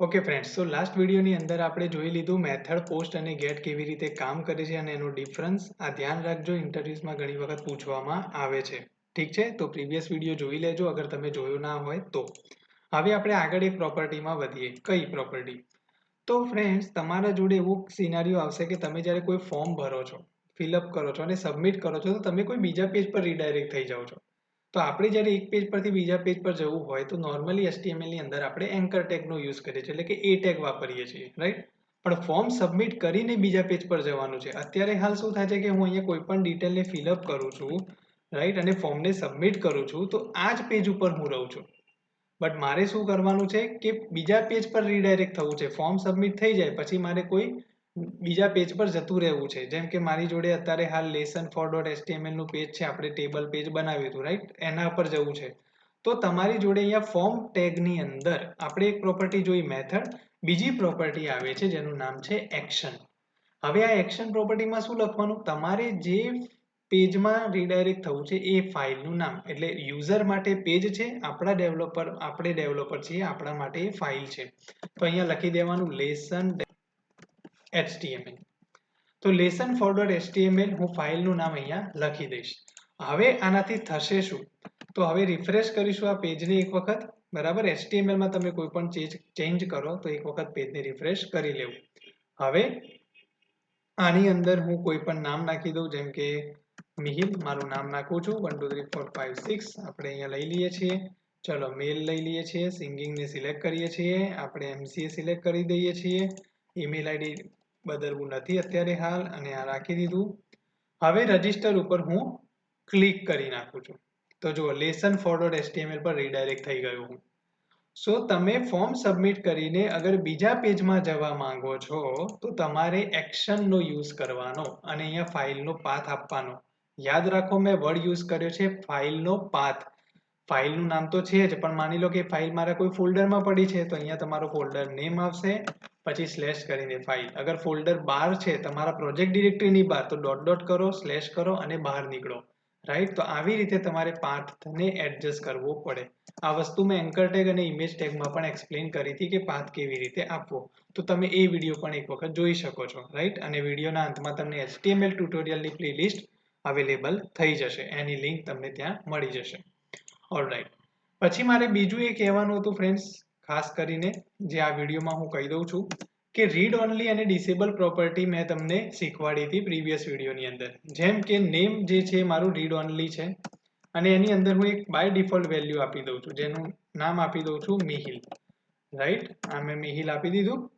Okay friends, તો last વિડીયોની અંદર આપણે જોઈ લીધું મેથડ પોસ્ટ અને ગેટ કેવી રીતે કામ કરે છે અને એનો ડિફરન્સ. આ ધ્યાન રાખજો, ઇન્ટરવ્યુઝમાં ઘણી વખત પૂછવામાં આવે છે. ઠીક છે, તો પ્રીવિયસ વિડીયો જોઈ લેજો અગર તમે જોયું ના હોય તો. હવે આપણે આગળ એક પ્રોપર્ટીમાં વધીએ. કઈ પ્રોપર્ટી? તો ફ્રેન્ડ્સ, તમારા જોડે એવો સિનારીઓ આવશે કે તમે જ્યારે કોઈ ફોર્મ ભરો છો, ફિલઅપ કરો છો અને સબમિટ કરો છો, તો તમે કોઈ બીજા પેજ પર રીડાયરેક્ટ થઈ જાઓ છો. તો આપણે જ્યારે એક પેજ પરથી બીજા પેજ પર જવું હોય તો નોર્મલી HTML ની અંદર આપણે એન્કર ટેગનો યુઝ કરીએ છીએ, એટલે કે એ ટેગ વાપરીએ છીએ, રાઈટ? પણ ફોર્મ સબમિટ કરીને બીજા પેજ પર જવાનું છે. અત્યારે હાલ શું થાય છે કે હું અહીંયા કોઈ પણ ડિટેલને ફિલઅપ કરું છું, રાઈટ, અને ફોર્મને સબમિટ કરું છું, તો આ જ પેજ ઉપર હું રહું છું. બટ મારે શું કરવાનું છે કે બીજા પેજ પર રીડાયરેક્ટ થવું છે. ફોર્મ સબમિટ થઈ જાય પછી મારે કોઈ બીજા પેજ પર જતું રહેવું છે. જેમ કે મારી જોડે અત્યારે હાલ lesson4.html નું પેજ છે, આપણે ટેબલ પેજ બનાવ્યું હતું, રાઈટ? એના પર જવું છે. તો તમારી જોડે અહીંયા ફોર્મ ટેગની અંદર આપણે એક પ્રોપર્ટી જોઈ મેથડ, બીજી પ્રોપર્ટી આવે છે જેનું નામ છે એક્શન. હવે આ એક્શન પ્રોપર્ટીમાં શું લખવાનું? તમારે જે પેજમાં રીડાયરેક્ટ થવું છે એ ફાઇલનું નામ, એટલે યુઝર માટે પેજ છે, આપણે ડેવલપર છીએ, આપણા માટે એ ફાઇલ છે. તો અહીંયા લખી દેવાનું લેસન HTML. તો lesson4.html હું ફાઇલનું નામ અહીંયા લખી દઈશ. હવે આનાથી થશે શું? તો હવે રિફ્રેશ કરીશું આ પેજને એક વખત. બરાબર, HTML માં તમે કોઈ પણ ચેન્જ કરો તો એક વખત પેજને રિફ્રેશ કરી લેવું. હવે આની અંદર હું કોઈ પણ નામ નાખી દઉં, જેમ કે મિહિર મારું નામ નાખું છું. 1 2 3 4 5 6 આપણે અહીંયા લઈ લઈએ છીએ. ચલો મેલ લઈ લઈએ છીએ, સિંગિંગને સિલેક્ટ કરીએ છીએ, આપણે MCA સિલેક્ટ કરી દઈએ છીએ. ઈમેલ આઈડી બદલવું નથી અત્યારે હાલ, અને આ રાખી દીધું. હવે રજિસ્ટર ઉપર હું ક્લિક કરી નાખું છું. તો જુઓ, lesson4.html પર રીડાયરેક્ટ થઈ ગયો હું. સો તમે ફોર્મ સબમિટ કરીને અગર બીજા પેજમાં જવા માંગો છો તો તમારે એક્શનનો યુઝ કરવાનો અને અહીંયા ફાઇલનો પાથ આપવાનો. યાદ રાખો, મેં વર્ડ યુઝ કર્યો છે ફાઇલનો પાથ. ફાઇલનું નામ તો છે જ, પણ માની લો કે ફાઇલ મારા કોઈ ફોલ્ડરમાં પડી છે તો અહીંયા તમારો ફોલ્ડર નેમ આવશે, પછી સ્લેશ કરીને ફાઇલ. અગર ફોલ્ડર બહાર છે તમારા પ્રોજેક્ટ ડિરેક્ટરીની બહાર, તો ડોટ ડોટ કરો, સ્લેશ કરો અને બહાર નીકળો, રાઈટ? તો આવી રીતે તમારે પાથને એડજસ્ટ કરવો પડે. આ વસ્તુ મેં એન્કર ટેગ અને ઇમેજ ટેગમાં પણ એક્સપ્લેન કરી હતી કે પાથ કેવી રીતે આપવો. તો તમે એ વિડીયો પણ એક વખત જોઈ શકો છો, રાઈટ? અને વિડીયોના અંતમાં તમને HTML ટ્યુટોરિયલની પ્લેલિસ્ટ અવેલેબલ થઈ જશે, એની લિંક તમને ત્યાં મળી જશે. ઓલરાઈટ, પછી મારે બીજું એ કહેવાનું હતું ફ્રેન્ડ્સ, ખાસ કરીને જે આ વિડીયોમાં હું કહી દઉં છું કે રીડ ઓનલી અને ડિસેબલ પ્રોપર્ટી મેં તમને શીખવાડી હતી પ્રીવિયસ વિડીયોની અંદર. જેમ કે નેમ જે છે મારું રીડ ઓનલી છે અને એની અંદર હું એક બાય ડિફોલ્ટ વેલ્યુ આપી દઉં છું, જેનું નામ આપી દઉં છું મિહિલ, રાઈટ? આ મેં મિહિલ આપી દીધું.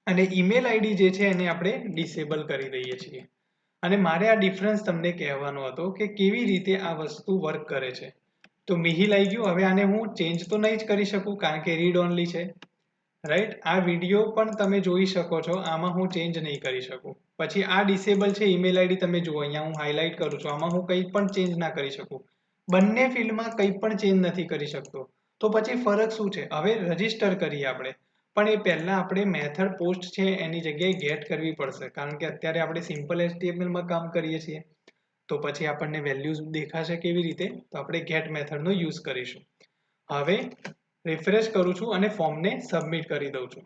અને ઈમેલ આઈડી જે છે એને આપણે ડિસેબલ કરી દઈએ છીએ. અને મારે આ ડિફરન્સ તમને કહેવાનો હતો કે કેવી રીતે આ વસ્તુ વર્ક કરે છે. તો મિહિલ આવી ગયું. હવે આને હું ચેન્જ તો નહીં જ કરી શકું કારણ કે રીડ ઓનલી છે, રાઈટ? આ વિડીયો પણ તમે જોઈ શકો છો, આમાં હું ચેન્જ નહીં કરી શકું. પછી આ ડિસેબલ છે ઈમેલ આઈડી, તમે જુઓ અહીંયા હું હાઇલાઇટ કરું છું, આમાં હું કંઈ પણ ચેન્જ ના કરી શકું. બંને ફિલ્ડમાં કંઈ પણ ચેન્જ નથી કરી શકતો. તો પછી ફરક શું છે? હવે રજીસ્ટર કરીએ આપણે, પણ એ પહેલાં આપણે મેથડ પોસ્ટ છે એની જગ્યાએ ગેટ કરવી પડશે, કારણ કે અત્યારે આપણે સિમ્પલ HTML માં કામ કરીએ છીએ. તો પછી આપણને વેલ્યુઝ દેખાશે કેવી રીતે? તો આપણે ગેટ મેથડનો યુઝ કરીશું. હવે રિફ્રેશ કરું છું અને ફોર્મને સબમિટ કરી દઉં છું.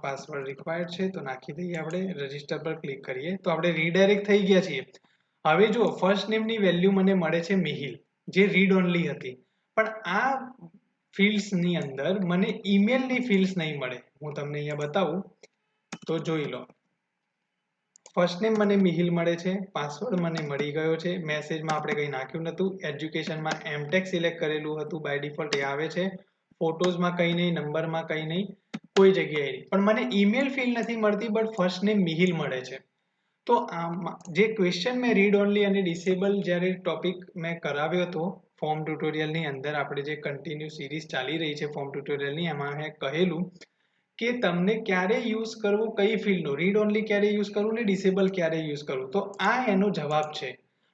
પાસવર્ડ રિક્વાયર્ડ છે તો નાખી દઈએ આપણે, રજીસ્ટર પર ક્લિક કરીએ તો આપણે રીડાયરેક્ટ થઈ ગયા છીએ. હવે જુઓ, ફર્સ્ટ નેમની વેલ્યુ મને મળે છે મિહિલ, જે રીડ ઓનલી હતી. પણ આ ફિલ્ડ્સની અંદર મને ઈમેલની ફિલ્ડ્સ નહીં મળે. હું તમને અહીંયા બતાવું તો જોઈ લો. ફર્સ્ટ નેમ મને મિહિલ મળે છે, પાસવર્ડ મને મળી ગયો છે, મેસેજમાં આપણે કંઈ નાખ્યું નહોતું, એજ્યુકેશનમાં એમટેક સિલેક્ટ કરેલું હતું, બાય ડિફોલ્ટ એ આવે છે, ફોટોઝમાં કંઈ નહીં, નંબરમાં કંઈ નહીં, કોઈ જગ્યાએ નહીં. પણ મને ઈમેલ ફિલ્ડ નથી મળતી, બટ ફર્સ્ટ નેમ મિહિલ મળે છે. તો જે ક્વેશ્ચન મેં રીડ ઓનલી અને ડિસેબલ જ્યારે ટોપિક મેં કરાવ્યો હતો ફોર્મ ટ્યુટોરિયલની અંદર, આપણે જે કન્ટિન્યુ સિરીઝ ચાલી રહી છે ફોર્મ ટ્યુટોરિયલની, એમાં મેં કહેલું કે તમને ક્યારે યુઝ કરવું કઈ ફિલ્ડનું, રીડ ઓનલી ક્યારે યુઝ કરવું ને ડિસેબલ ક્યારે યુઝ કરવું. તો આ એનો જવાબ છે.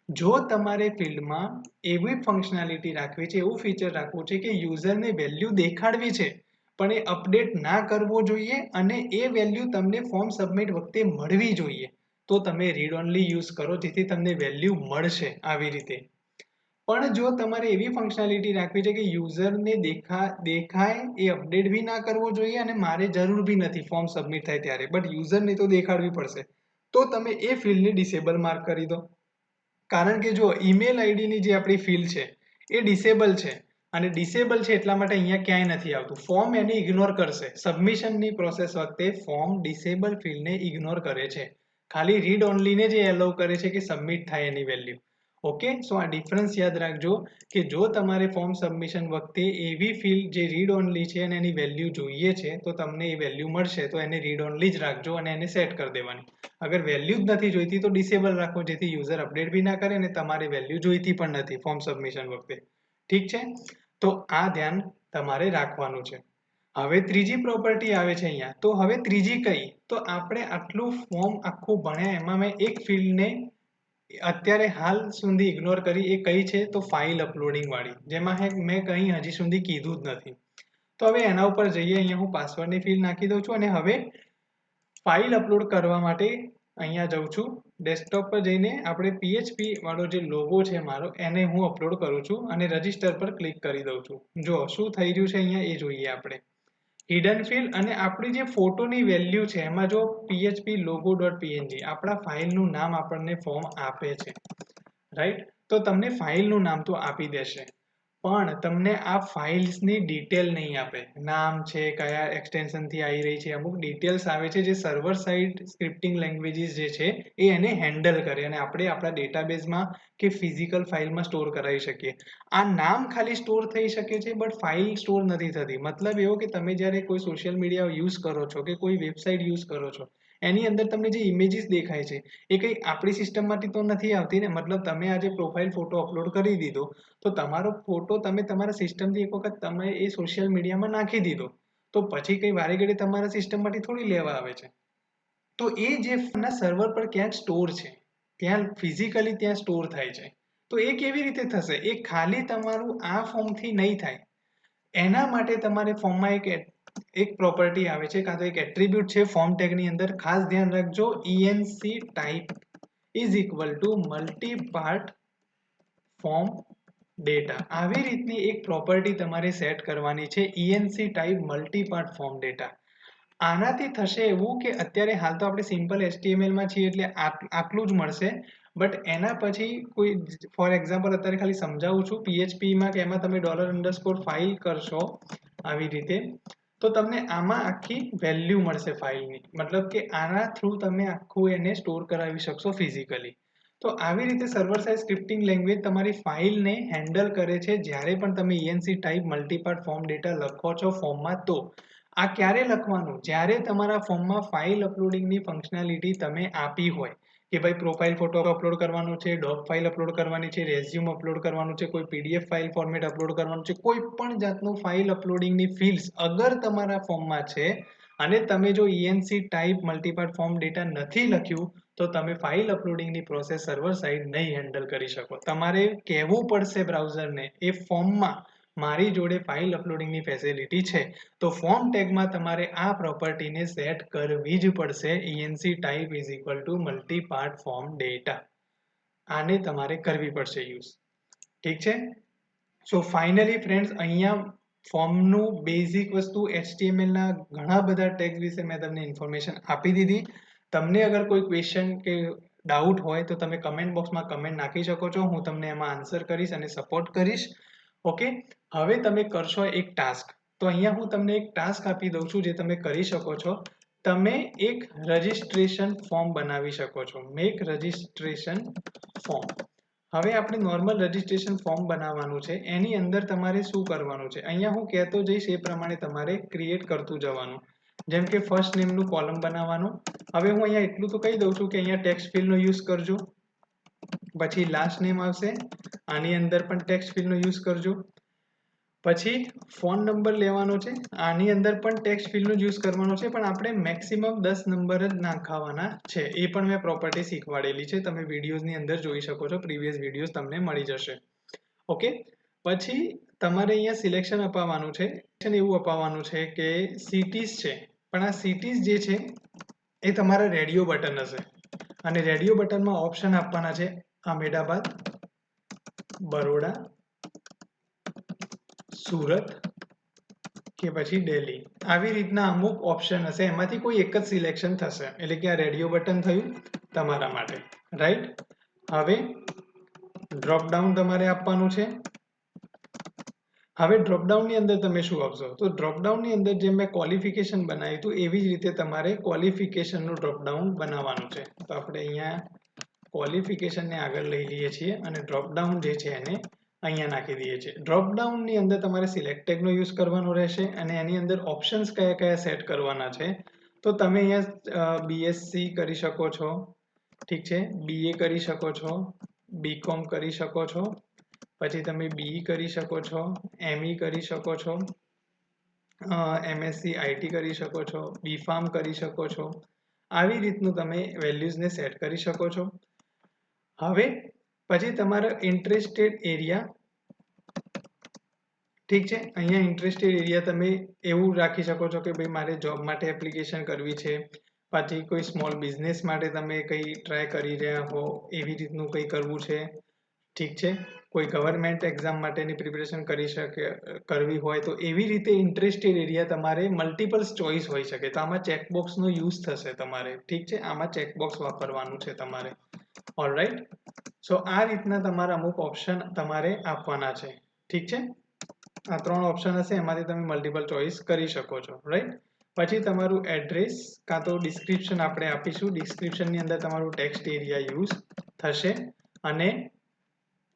જો તમારે ફિલ્ડમાં એવી ફંક્શનાલિટી રાખવી છે, એવું ફીચર રાખવું છે કે યુઝરને વેલ્યુ દેખાડવી છે પણ એ અપડેટ ના કરવો જોઈએ અને એ વેલ્યુ તમને ફોર્મ સબમિટ વખતે મળવી જોઈએ, તો તમે રીડ ઓનલી યુઝ કરો, જેથી તમને વેલ્યુ મળશે આવી રીતે. પણ જો તમારે એવી ફંક્શનાલિટી રાખવી છે કે યુઝરને દેખાય એ અપડેટ બી ના કરવો જોઈએ અને મારે જરૂર બી નથી ફોર્મ સબમિટ થાય ત્યારે, બટ યુઝરને તો દેખાડવી પડશે, તો તમે એ ફિલ્ડને ડિસેબલ માર્ક કરી દો. કારણ કે જો ઈમેલ આઈડીની જે આપણી ફિલ્ડ છે એ ડિસેબલ છે, અને ડિસેબલ છે એટલા માટે અહીંયા ક્યાંય નથી આવતું. ફોર્મ એને ઇગ્નોર કરશે. સબમિશનની પ્રોસેસ વખતે ફોર્મ ડિસેબલ ફિલ્ડને ઇગ્નોર કરે છે, ખાલી રીડ ઓનલીને જ એલાઉ કરે છે કે સબમિટ થાય એની વેલ્યુ. ઓકે, સો આ ડિફરન્સ યાદ રાખજો કે જો તમારે ફોર્મ સબમિશન વખતે એવી ફિલ્ડ જે રીડ ઓનલી છે અને એની વેલ્યુ જોઈએ છે તો તમને એ વેલ્યુ મળશે, તો એને રીડ ઓનલી જ રાખજો અને એને સેટ કરી દેવાની. અગર વેલ્યુ જ નથી જોઈતી તો ડિસેબલ રાખો, જેથી યુઝર અપડેટ બી ના કરે અને તમારે વેલ્યુ જોઈતી પણ નથી ફોર્મ સબમિશન વખતે. ઠીક છે, તો આ ધ્યાન તમારે રાખવાનું છે. હવે ત્રીજી પ્રોપર્ટી આવે છે અહીંયા. તો હવે ત્રીજી કઈ? તો આપણે આટલું ફોર્મ આખું ભણ્યા એમાં મેં એક ફિલ્ડને અત્યારે હાલ સુધી ઇગ્નોર કરી. એ કઈ છે? તો ફાઇલ અપલોડિંગ વાળી, જેમાં મેં કંઈ હજી સુધી કીધું જ નથી. તો હવે એના ઉપર જઈએ. અહીંયા હું પાસવર્ડની ફિલ્ડ નાખી દઉં છું અને હવે ફાઇલ અપલોડ કરવા માટે અહીંયા જાઉં છું. ડેસ્કટોપ પર જઈને આપણે PHP વાળો જે લોગો છે મારો એને હું અપલોડ કરું છું અને રજિસ્ટર પર ક્લિક કરી દઉં છું. જો શું થઈ રહ્યું છે અહીંયા એ જોઈએ આપણે. હિડન ફિલ્ડ અને આપણી જે ફોટોની વેલ્યુ છે એમાં જો php logo.png આપણા ફાઇલનું નામ આપણને ફોર્મ આપે છે, રાઈટ? તો તમને ફાઇલનું નામ તો આપી દેશે, પણ તમને આ ફાઇલ્સની ડિટેલ નહીં આપે. નામ છે, કયા એક્સટેન્શનથી આવી રહી છે, અમુક ડિટેલ્સ આવે છે જે સર્વર સાઇડ સ્ક્રિપ્ટિંગ લેંગ્વેજીસ જે છે એ એને હેન્ડલ કરે અને આપણે આપણા ડેટાબેઝમાં કે ફિઝિકલ ફાઇલમાં સ્ટોર કરાવી શકીએ. આ નામ ખાલી સ્ટોર થઈ શકે છે, બટ ફાઇલ સ્ટોર નથી થતી. મતલબ એવો કે તમે જ્યારે કોઈ સોશિયલ મીડિયા યુઝ કરો છો કે કોઈ વેબસાઇટ યુઝ કરો છો, એની અંદર તમને જે ઇમેજીસ દેખાય છે એ કંઈ આપણી સિસ્ટમમાંથી તો નથી આવતી ને. મતલબ તમે આજે પ્રોફાઇલ ફોટો અપલોડ કરી દીધો તો તમારો ફોટો તમે તમારા સિસ્ટમથી એક વખત તમે એ સોશિયલ મીડિયામાં નાખી દીધો તો પછી કંઈ વારે ઘડી તમારા સિસ્ટમમાંથી થોડી લેવા આવે છે. તો એ જે સર્વર પર ક્યાંક સ્ટોર છે, ત્યાં ફિઝિકલી ત્યાં સ્ટોર થાય છે. તો એ કેવી રીતે થશે? એ ખાલી તમારું આ ફોર્મથી નહીં થાય. એના માટે તમારે ફોર્મમાં એક પ્રોપર્ટી આવે છે, કાં તો એક એટ્રીબ્યુટ છે ફોર્મ ટેગની અંદર. ખાસ ધ્યાન રાખજો, enc type is equal to multipart form data. આવી રીતની એક પ્રોપર્ટી તમારે સેટ કરવાની છે, enc type મલ્ટીપાર્ટ ફોર્મ ડેટા. આનાથી થશે એવું કે અત્યારે હાલ તો આપણે સિમ્પલ HTML માં છીએ એટલે આટલું જ મળશે, બટ એના પછી કોઈ ફોર એક્ઝામ્પલ અત્યારે ખાલી સમજાવું છું, PHP માં કે એમાં તમે $_ફાઇલ કરશો આવી રીતે, તો તમને આમાં આખી વેલ્યુ મળશે ફાઇલની. મતલબ કે આના થ્રુ તમે આખું એને સ્ટોર કરાવી શકશો ફિઝિકલી. તો આવી રીતે સર્વર સાઇડ સ્ક્રિપ્ટિંગ લેંગ્વેજ તમારી ફાઇલને હેન્ડલ કરે છે જ્યારે પણ તમે enc ટાઈપ મલ્ટીપાર્ટ ફોર્મ ડેટા લખો છો ફોર્મમાં. તો આ ક્યારે લખવાનું? જ્યારે તમારા ફોર્મમાં ફાઇલ અપલોડિંગની ફંક્શનાલિટી તમે આપી હોય કે ભાઈ પ્રોફાઇલ ફોટો અપલોડ કરવાનો છે, ડોક ફાઇલ અપલોડ કરવાની છે, રેઝ્યુમ અપલોડ કરવાનું છે, કોઈ PDF ફાઇલ ફોર્મેટ અપલોડ કરવાનું છે, કોઈ પણ જાતનું ફાઇલ અપલોડિંગની ફિલ્ડ્સ અગર તમારા ફોર્મમાં છે અને તમે જો enc ટાઈપ મલ્ટીપાર્ટ ફોર્મ ડેટા નથી લખ્યું તો તમે ફાઇલ અપલોડિંગની પ્રોસેસ સર્વર સાઇડ નહીં હેન્ડલ કરી શકો. તમારે કહેવું પડશે બ્રાઉઝરને એ ફોર્મમાં મારી જોડે ફાઇલ અપલોડિંગની ફેસિલિટી છે, તો ફોર્મ ટેગમાં તમારે આ પ્રોપર્ટીને સેટ કરવી જ પડશે, enc type is equal to multipart form data. આને તમારે કરવી પડશે યુઝ. ઠીક છે? સો ફાઇનલી ફ્રેન્ડ્સ, અહીંયા ફોર્મનું બેઝિક વસ્તુ HTML ના ઘણા બધા ટેગ્સ વિશે મેં તમને ઇન્ફોર્મેશન આપી દીધી. તમને અગર કોઈ ક્વેશ્ચન કે ડાઉટ હોય તો તમે કમેન્ટ બોક્સમાં કમેન્ટ નાખી શકો છો. હું તમને એમાં આન્સર કરીશ અને સપોર્ટ કરીશ. ઓકે, હવે તમે કરશો એક ટાસ્ક. તો અહીંયા હું તમને એક ટાસ્ક આપી દઉં છું જે તમે કરી શકો છો. તમે એક રજિસ્ટ્રેશન ફોર્મ બનાવી શકો છો. Make registration form. હવે આપણે નોર્મલ રજિસ્ટ્રેશન ફોર્મ બનાવવાનું છે. એની અંદર તમારે શું કરવાનું છે? અહીંયા હું કહેતો જઈશ એ પ્રમાણે તમારે ક્રિએટ કરતું જવાનું. જેમ કે ફર્સ્ટ નેમનું કોલમ બનાવવાનું. હવે હું અહીંયા એટલું તો કહી દઉં છું કે અહીંયા ટેક્સ્ટ ફિલ્ડનો યુઝ કરજો. પછી લાસ્ટ નેમ આવશે, આની અંદર પણ ટેક્સ્ટ ફિલ્ડનો યુઝ કરજો. પછી ફોન નંબર લેવાનો છે, આની અંદર પણ ટેક્સ્ટ ફિલ્ડનો યુઝ કરવાનો છે, પણ આપણે મેક્સિમમ 10 નંબર જ નાખવાના છે. એ પણ મેં પ્રોપર્ટી શીખવાડેલી છે, તમે વિડીયોઝની અંદર જોઈ શકો છો. પ્રીવિયસ વિડીયોઝ તમને મળી જશે. ઓકે, પછી તમારે અહીંયા સિલેક્શન અપાવવાનું છે. એવું અપાવવાનું છે કે સિટીઝ છે, પણ આ સિટીઝ જે છે એ તમારા રેડિયો બટન હશે અને રેડિયો બટનમાં ઓપ્શન આપવાના છે અહેમદાબાદ, બરોડા, સુરત કે પછી દિલ્હી. આવી રીતના અમુક ઓપ્શન હશે, એમાંથી કોઈ એક જ સિલેક્શન થશે. એટલે કે આ રેડિયો બટન થયું તમારા માટે, રાઈટ. હવે ડ્રોપ ડાઉન તમારે આપવાનું છે. હવે ડ્રોપડાઉનની અંદર તમે શું આપશો? તો ડ્રોપડાઉનની અંદર જેમ મેં ક્વોલિફિકેશન બનાવ્યું હતું એવી જ રીતે તમારે ક્વોલિફિકેશનનું ડ્રોપડાઉન બનાવવાનું છે. તો આપણે અહીંયા ક્વોલિફિકેશનને આગળ લઈ લઈએ છીએ અને ડ્રોપડાઉન જે છે એને અહીંયા નાખી દઈએ છીએ. ડ્રોપડાઉનની અંદર તમારે સિલેક્ટ ટેગનો યુઝ કરવાનો રહેશે અને એની અંદર ઓપ્શન્સ કયા કયા સેટ કરવાના છે. તો તમે અહીંયા બીએસસી કરી શકો છો, ઠીક છે, બીએ કરી શકો છો, બીકોમ કરી શકો છો, પછી તમે બીઈ કરી શકો છો, એમઈ કરી શકો છો, એમએસસી આઈટી કરી શકો છો, બીફાર્મ કરી શકો છો. આવી રીતનું તમે વેલ્યુઝને સેટ કરી શકો છો. હવે પછી તમારો ઇન્ટરેસ્ટેડ એરિયા, ઠીક છે, અહીંયા ઇન્ટરેસ્ટેડ એરિયા તમે એવું રાખી શકો છો કે ભાઈ મારે જોબ માટે એપ્લિકેશન કરવી છે, પછી કોઈ સ્મોલ બિઝનેસ માટે તમે કંઈ ટ્રાય કરી રહ્યા હો એવી રીતનું કંઈ કરવું છે, ઠીક છે, કોઈ ગવર્મેન્ટ એક્ઝામ માટેની પ્રિપેરેશન કરવી હોય તો એવી રીતે ઇન્ટરેસ્ટેડ એરિયા તમારે મલ્ટિપલ્સ ચોઇસ હોઈ શકે. તો આમાં ચેકબોક્સનો યુઝ થશે તમારે, ઠીક છે, આમાં ચેકબોક્સ વાપરવાનું છે તમારે. ઓલરાઈટ. સો આ રીતના તમારા અમુક ઓપ્શન તમારે આપવાના છે, ઠીક છે. આ 3 ઓપ્શન હશે, એમાંથી તમે મલ્ટિપલ ચોઇસ કરી શકો છો, રાઈટ. પછી તમારું એડ્રેસ કાં તો ડિસ્ક્રિપ્શન આપણે આપીશું. ડિસ્ક્રિપ્શનની અંદર તમારું ટેક્સ્ટ એરિયા યુઝ થશે અને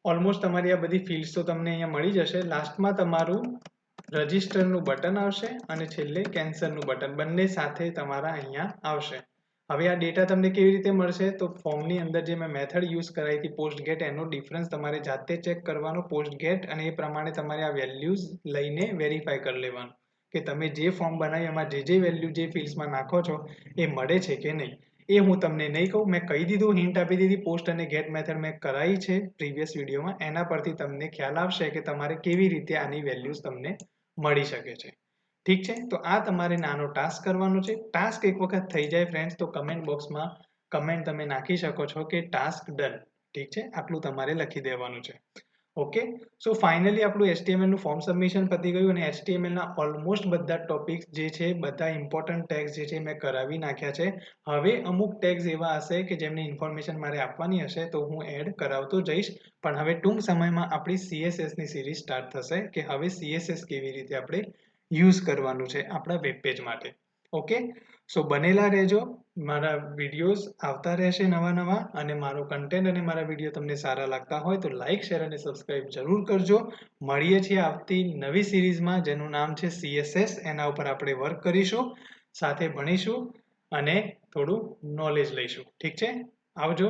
ઓલમોસ્ટ તમારી આ બધી ફિલ્ડ્સ તો તમને અહીંયા મળી જશે. લાસ્ટમાં તમારું રજિસ્ટરનું બટન આવશે અને છેલ્લે કેન્સલનું બટન, બંને સાથે તમારા અહીંયા આવશે. હવે આ ડેટા તમને કેવી રીતે મળશે? તો ફોર્મની અંદર જે મેં મેથડ યુઝ કરાવી હતી પોસ્ટ ગેટ, એનો ડિફરન્સ તમારે જાતે ચેક કરવાનો પોસ્ટ ગેટ, અને એ પ્રમાણે તમારે આ વેલ્યુઝ લઈને વેરીફાઈ કરી લેવાનું કે તમે જે ફોર્મ બનાવ્યું એમાં જે વેલ્યુ જે ફિલ્ડ્સમાં નાખો છો એ મળે છે કે નહીં. એ હું તમને નહીં કહું, મેં કહી દીધું, હિન્ટ આપી દીધી. પોસ્ટ અને ગેટ મેથડ મેં કરાવી છે પ્રીવિયસ વિડીયોમાં, એના પરથી તમને ખ્યાલ આવશે કે તમારે કેવી રીતે આની વેલ્યુઝ તમને મળી શકે છે. ઠીક છે, તો આ તમારે નાનો ટાસ્ક કરવાનો છે. ટાસ્ક એક વખત થઈ જાય ફ્રેન્ડ્સ તો કમેન્ટ બોક્સમાં કમેન્ટ તમે નાખી શકો છો કે ટાસ્ક ડન. ઠીક છે, આટલું તમારે લખી દેવાનું છે. ઓકે. સો ફાઇનલી આપણું HTML નું ફોર્મ સબમિશન પતી ગયું અને HTML ના ઓલમોસ્ટ બધા ટોપિક્સ જે છે, બધા ઇમ્પોર્ટન્ટ ટેગ્સ જે છે મેં કરાવી નાખ્યા છે. હવે અમુક ટેગ્સ એવા હશે કે જેમની ઇન્ફોર્મેશન મારે આપવાની હશે તો હું એડ કરાવતો જઈશ. પણ હવે ટૂંક સમયમાં આપણી CSS ની સિરીઝ સ્ટાર્ટ થશે કે હવે CSS કેવી રીતે આપણે યુઝ કરવાનું છે આપણા વેબ પેજ માટે. ઓકે. સો બનેલા રહેજો, મારા વિડીયોઝ આવતા રહેશે નવા અને મારો કન્ટેન્ટ અને મારા વિડીયો તમને સારા લાગતા હોય તો લાઇક, શેર અને સબસ્ક્રાઇબ જરૂર કરજો. મળીએ છીએ આવતી નવી સિરીઝમાં જેનું નામ છે CSS. એના ઉપર આપણે વર્ક કરીશું, સાથે ભણીશું અને થોડું નોલેજ લઈશું. ઠીક છે, આવજો.